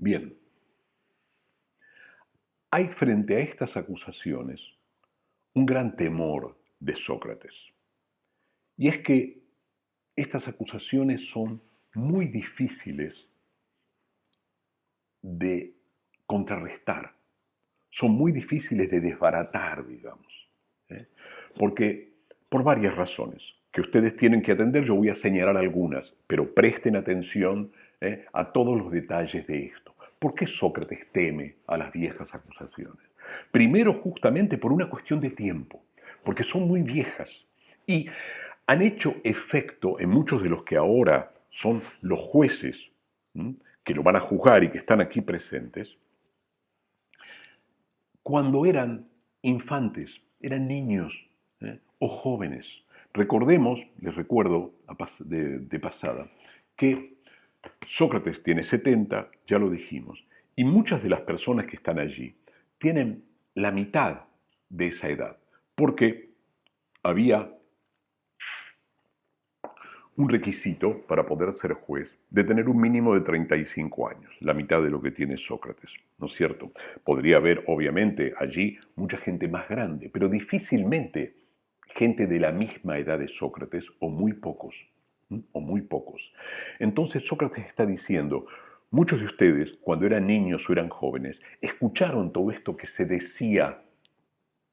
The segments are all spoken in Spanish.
Bien, hay frente a estas acusaciones un gran temor de Sócrates. Y es que estas acusaciones son muy difíciles de contrarrestar, son muy difíciles de desbaratar, digamos. ¿eh? Porque, por varias razones, que ustedes tienen que atender, yo voy a señalar algunas, pero presten atención a todos los detalles de esto. ¿Por qué Sócrates teme a las viejas acusaciones? Primero, justamente por una cuestión de tiempo, porque son muy viejas y han hecho efecto en muchos de los que ahora son los jueces, que lo van a juzgar y que están aquí presentes, cuando eran infantes, eran niños o jóvenes. Recordemos, les recuerdo de pasada, que Sócrates tiene 70, ya lo dijimos, y muchas de las personas que están allí tienen la mitad de esa edad, porque había un requisito para poder ser juez de tener un mínimo de 35 años, la mitad de lo que tiene Sócrates, ¿no es cierto? Podría haber, obviamente, allí mucha gente más grande, pero difícilmente gente de la misma edad de Sócrates, o muy pocos, o muy pocos. Entonces Sócrates está diciendo, muchos de ustedes, cuando eran niños o eran jóvenes, escucharon todo esto que se decía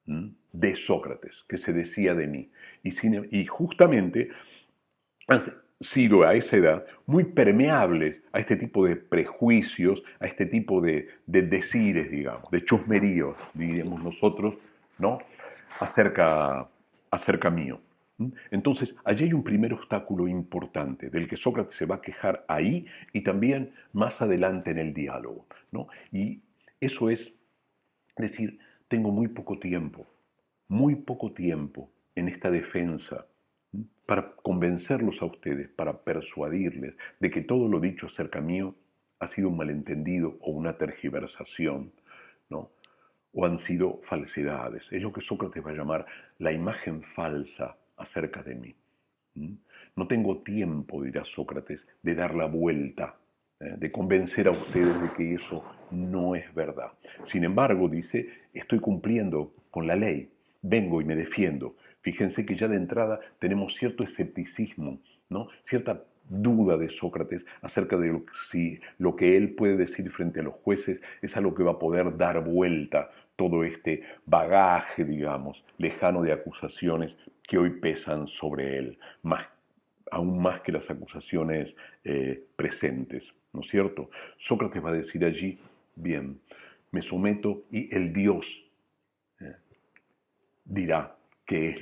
de Sócrates, que se decía de mí, y justamente han sido a esa edad muy permeables a este tipo de prejuicios, a este tipo de decires, digamos, de chusmeríos, diríamos nosotros, ¿no? Acerca mío. Entonces, allí hay un primer obstáculo importante del que Sócrates se va a quejar ahí y también más adelante en el diálogo, ¿no? Y eso es decir, tengo muy poco tiempo en esta defensa para convencerlos a ustedes, para persuadirles de que todo lo dicho acerca mío ha sido un malentendido o una tergiversación, ¿no? O han sido falsedades. Es lo que Sócrates va a llamar la imagen falsa acerca de mí. No tengo tiempo, dirá Sócrates, de dar la vuelta, de convencer a ustedes de que eso no es verdad. Sin embargo, dice, estoy cumpliendo con la ley, vengo y me defiendo. Fíjense que ya de entrada tenemos cierto escepticismo, ¿no? Cierta duda de Sócrates acerca de si lo que él puede decir frente a los jueces es algo que va a poder dar vuelta todo este bagaje, digamos, lejano de acusaciones que hoy pesan sobre él, aún más que las acusaciones presentes, ¿no es cierto? Sócrates va a decir allí, bien, me someto y el Dios dirá qué es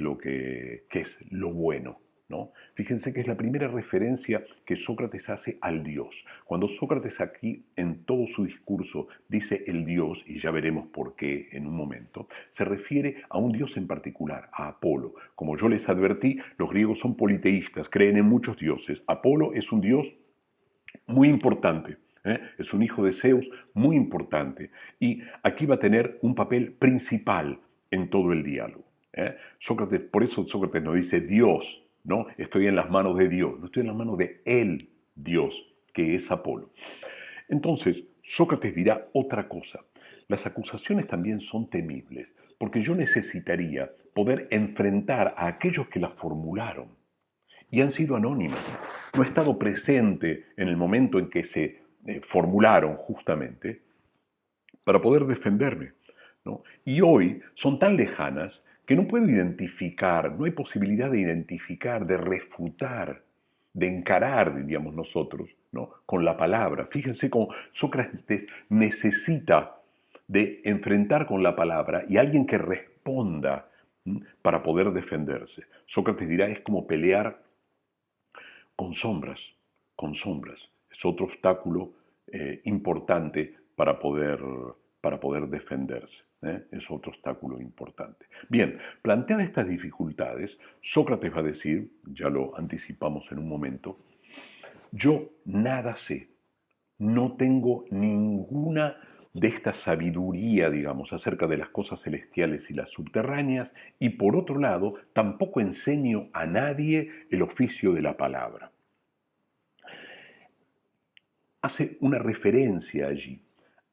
lo bueno, ¿no? Fíjense que es la primera referencia que Sócrates hace al Dios. Cuando Sócrates aquí en todo su discurso dice el Dios, y ya veremos por qué en un momento, se refiere a un Dios en particular, a Apolo. Como yo les advertí, los griegos son politeístas, creen en muchos dioses. Apolo es un dios muy importante. Es un hijo de Zeus muy importante. Y aquí va a tener un papel principal en todo el diálogo. Sócrates, por eso Sócrates nos dice Dios, ¿no? Estoy en las manos de Dios, no estoy en las manos de el Dios, que es Apolo. Entonces, Sócrates dirá otra cosa. Las acusaciones también son temibles, porque yo necesitaría poder enfrentar a aquellos que las formularon y han sido anónimas. No he estado presente en el momento en que se formularon justamente para poder defenderme, ¿no? Y hoy son tan lejanas que no puedo identificar, no hay posibilidad de identificar, de refutar, de encarar, diríamos nosotros, ¿no? Con la palabra. Fíjense cómo Sócrates necesita de enfrentar con la palabra y alguien que responda para poder defenderse. Sócrates dirá, es como pelear con sombras, con sombras. Es otro obstáculo importante para poder defenderse. Es otro obstáculo importante. Bien, planteadas estas dificultades, Sócrates va a decir, ya lo anticipamos en un momento, yo nada sé, no tengo ninguna de esta sabiduría, digamos, acerca de las cosas celestiales y las subterráneas, y por otro lado, tampoco enseño a nadie el oficio de la palabra. hace una referencia allí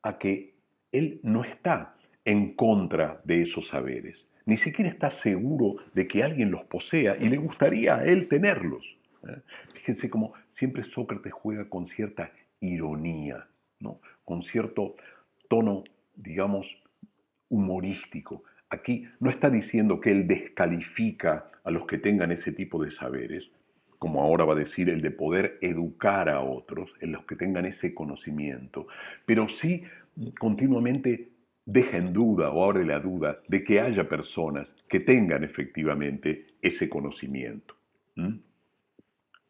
a que él no está en contra de esos saberes, ni siquiera está seguro de que alguien los posea y le gustaría a él tenerlos. ¿Eh? Fíjense cómo siempre Sócrates juega con cierta ironía, ¿no? Con cierto tono, digamos, humorístico. Aquí no está diciendo que él descalifica a los que tengan ese tipo de saberes, como ahora va a decir el de poder educar a otros, en los que tengan ese conocimiento, pero sí continuamente deja en duda o abre la duda de que haya personas que tengan efectivamente ese conocimiento. ¿Mm?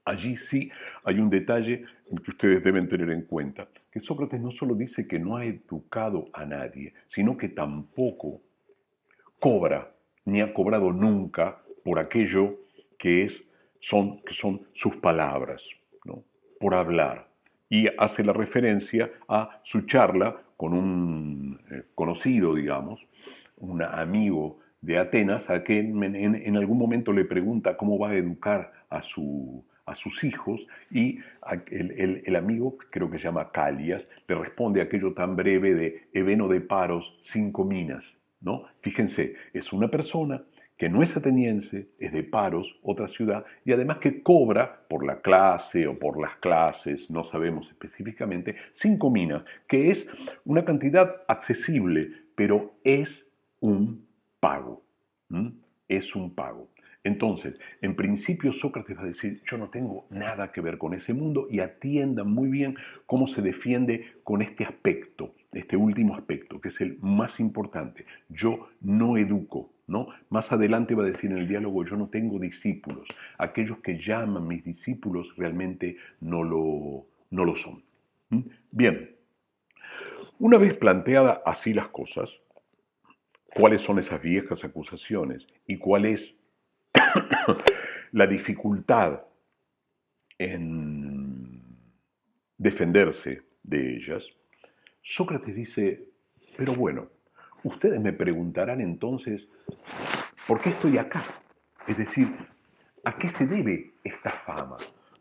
Allí sí hay un detalle que ustedes deben tener en cuenta, que Sócrates no solo dice que no ha educado a nadie, sino que tampoco cobra, ni ha cobrado nunca por aquello que son sus palabras, ¿no? Por hablar. Y hace la referencia a su charla con un conocido, digamos, un amigo de Atenas, a quien en algún momento le pregunta cómo va a educar a sus hijos, y el amigo, creo que se llama Calias, le responde aquello tan breve de Ebeno de Paros, 5 minas, ¿no? Fíjense, es una persona que no es ateniense, es de Paros, otra ciudad, y además que cobra por la clase o por las clases, no sabemos específicamente, 5 minas, que es una cantidad accesible, pero es un pago. ¿Mm? Es un pago. Entonces, en principio Sócrates va a decir, yo no tengo nada que ver con ese mundo, y atiendan muy bien cómo se defiende con este aspecto, este último aspecto, que es el más importante. Yo no educo, ¿no? Más adelante va a decir en el diálogo, yo no tengo discípulos. Aquellos que llaman mis discípulos realmente no lo son. ¿Mm? Bien, una vez planteadas así las cosas, ¿cuáles son esas viejas acusaciones y cuál es la dificultad en defenderse de ellas? Sócrates dice, pero bueno, ustedes me preguntarán entonces, ¿por qué estoy acá? Es decir, ¿a qué se debe esta fama?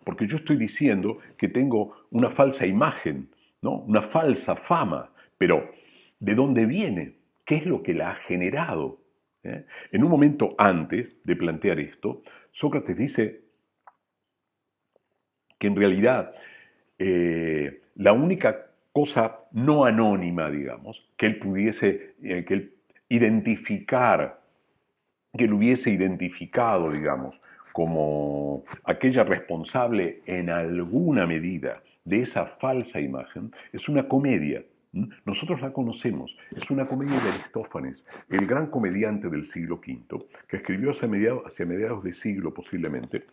Porque yo estoy diciendo que tengo una falsa imagen, ¿no? Una falsa fama, pero ¿de dónde viene? ¿Qué es lo que la ha generado? ¿Eh? En un momento antes de plantear esto, Sócrates dice que en realidad la única cosa no anónima, digamos, que él pudiese, que él identificar, que él hubiese identificado, digamos, como aquella responsable en alguna medida de esa falsa imagen, es una comedia. Nosotros la conocemos, es una comedia de Aristófanes, el gran comediante del siglo V, que escribió hacia mediados de siglo posiblemente,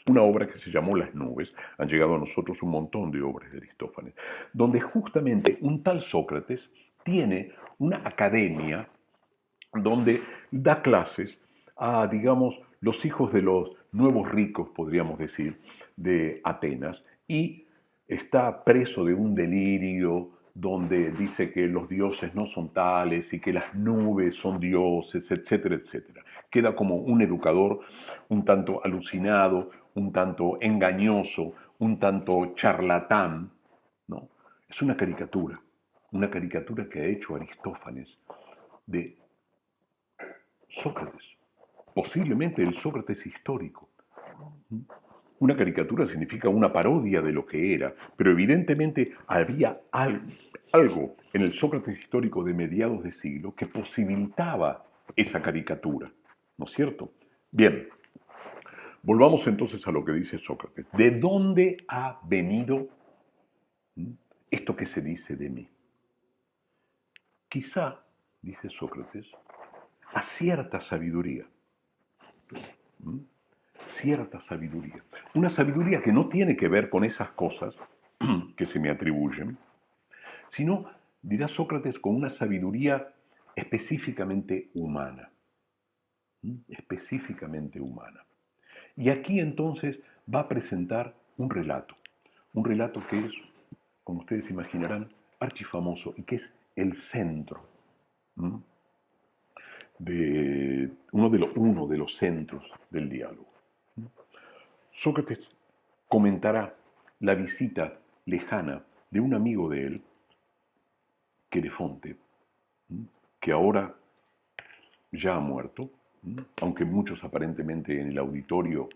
una obra que se llamó Las nubes. Han llegado a nosotros un montón de obras de Aristófanes, donde justamente un tal Sócrates tiene una academia donde da clases a, digamos, los hijos de los nuevos ricos, podríamos decir, de Atenas, y está preso de un delirio donde dice que los dioses no son tales y que las nubes son dioses, etcétera, etcétera. Queda como un educador un tanto alucinado, un tanto engañoso, un tanto charlatán, ¿no? Es una caricatura que ha hecho Aristófanes de Sócrates, posiblemente el Sócrates histórico. Una caricatura significa una parodia de lo que era, pero evidentemente había algo en el Sócrates histórico de mediados de siglo que posibilitaba esa caricatura, ¿no es cierto? Bien, volvamos entonces a lo que dice Sócrates. ¿De dónde ha venido esto que se dice de mí? Quizá, dice Sócrates, a cierta sabiduría. Cierta sabiduría. Una sabiduría que no tiene que ver con esas cosas que se me atribuyen, sino, dirá Sócrates, con una sabiduría específicamente humana. Específicamente humana. Y aquí entonces va a presentar un relato que es, como ustedes imaginarán, archifamoso y que es el centro de uno de los centros del diálogo. Sócrates comentará la visita lejana de un amigo de él, Querefonte, que ahora ya ha muerto, aunque muchos aparentemente en el auditorio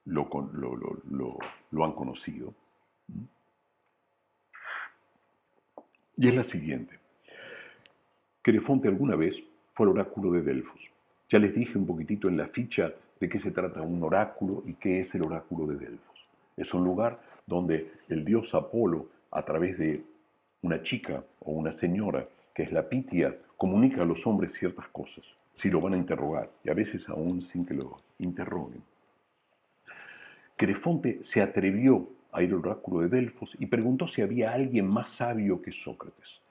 lo han conocido. Y es la siguiente. Querefonte alguna vez fue al oráculo de Delfos. Ya les dije un poquitito en la ficha de qué se trata un oráculo y qué es el oráculo de Delfos. Es un lugar donde el dios Apolo, a través de una chica o una señora, que es la Pitia, comunica a los hombres ciertas cosas, si lo van a interrogar, y a veces aún sin que lo interroguen. Querefonte se atrevió a ir al oráculo de Delfos y preguntó si había alguien más sabio que Sócrates.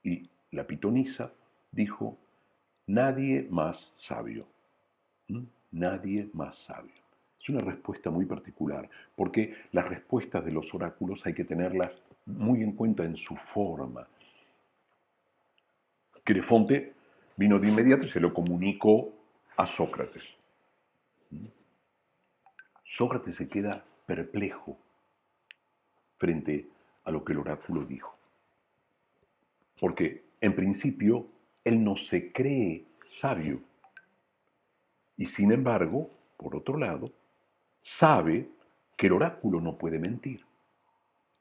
Y la pitonisa dijo, nadie más sabio. Nadie más sabio. Es una respuesta muy particular, porque las respuestas de los oráculos hay que tenerlas muy en cuenta en su forma. Querefonte vino de inmediato y se lo comunicó a Sócrates. Sócrates se queda perplejo frente a lo que el oráculo dijo. Porque, en principio, él no se cree sabio. Y sin embargo, por otro lado, sabe que el oráculo no puede mentir.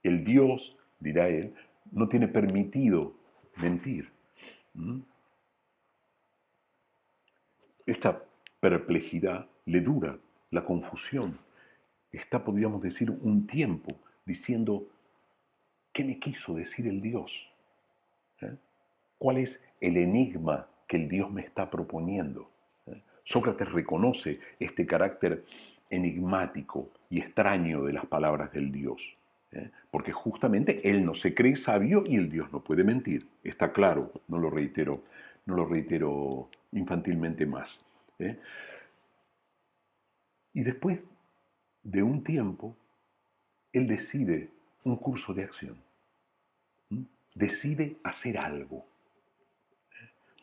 El Dios, dirá él, no tiene permitido mentir. Esta perplejidad le dura, la confusión. Está, podríamos decir, un tiempo diciendo, ¿qué me quiso decir el Dios? ¿Cuál es el enigma que el Dios me está proponiendo? Sócrates reconoce este carácter enigmático y extraño de las palabras del Dios, porque justamente él no se cree sabio y el Dios no puede mentir. Está claro, no lo reitero infantilmente más. Y después de un tiempo, él decide un curso de acción. Decide hacer algo,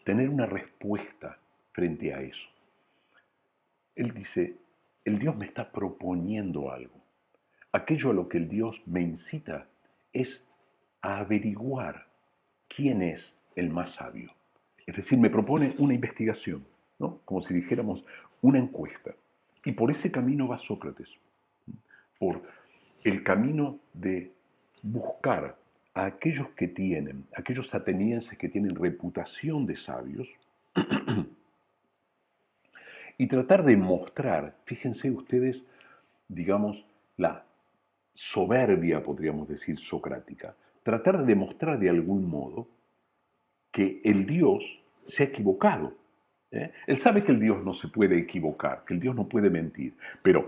tener una respuesta frente a eso. Él dice, el Dios me está proponiendo algo. Aquello a lo que el Dios me incita es a averiguar quién es el más sabio. Es decir, me propone una investigación, ¿no? Como si dijéramos una encuesta. Y por ese camino va Sócrates, por el camino de buscar a aquellos que tienen, aquellos atenienses que tienen reputación de sabios, y tratar de mostrar, fíjense ustedes, digamos, la soberbia, podríamos decir, socrática, tratar de demostrar de algún modo que el Dios se ha equivocado. Él sabe que el Dios no se puede equivocar, que el Dios no puede mentir, pero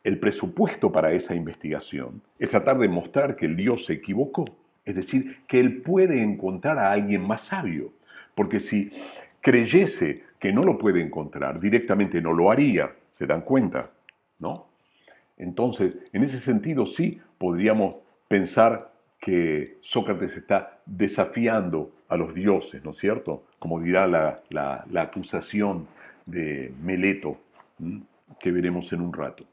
el presupuesto para esa investigación es tratar de mostrar que el Dios se equivocó, es decir, que él puede encontrar a alguien más sabio, porque si creyese que no lo puede encontrar, directamente no lo haría, ¿se dan cuenta? ¿No? Entonces, en ese sentido sí podríamos pensar que Sócrates está desafiando a los dioses, ¿no es cierto? Como dirá la acusación de Meleto, que veremos en un rato.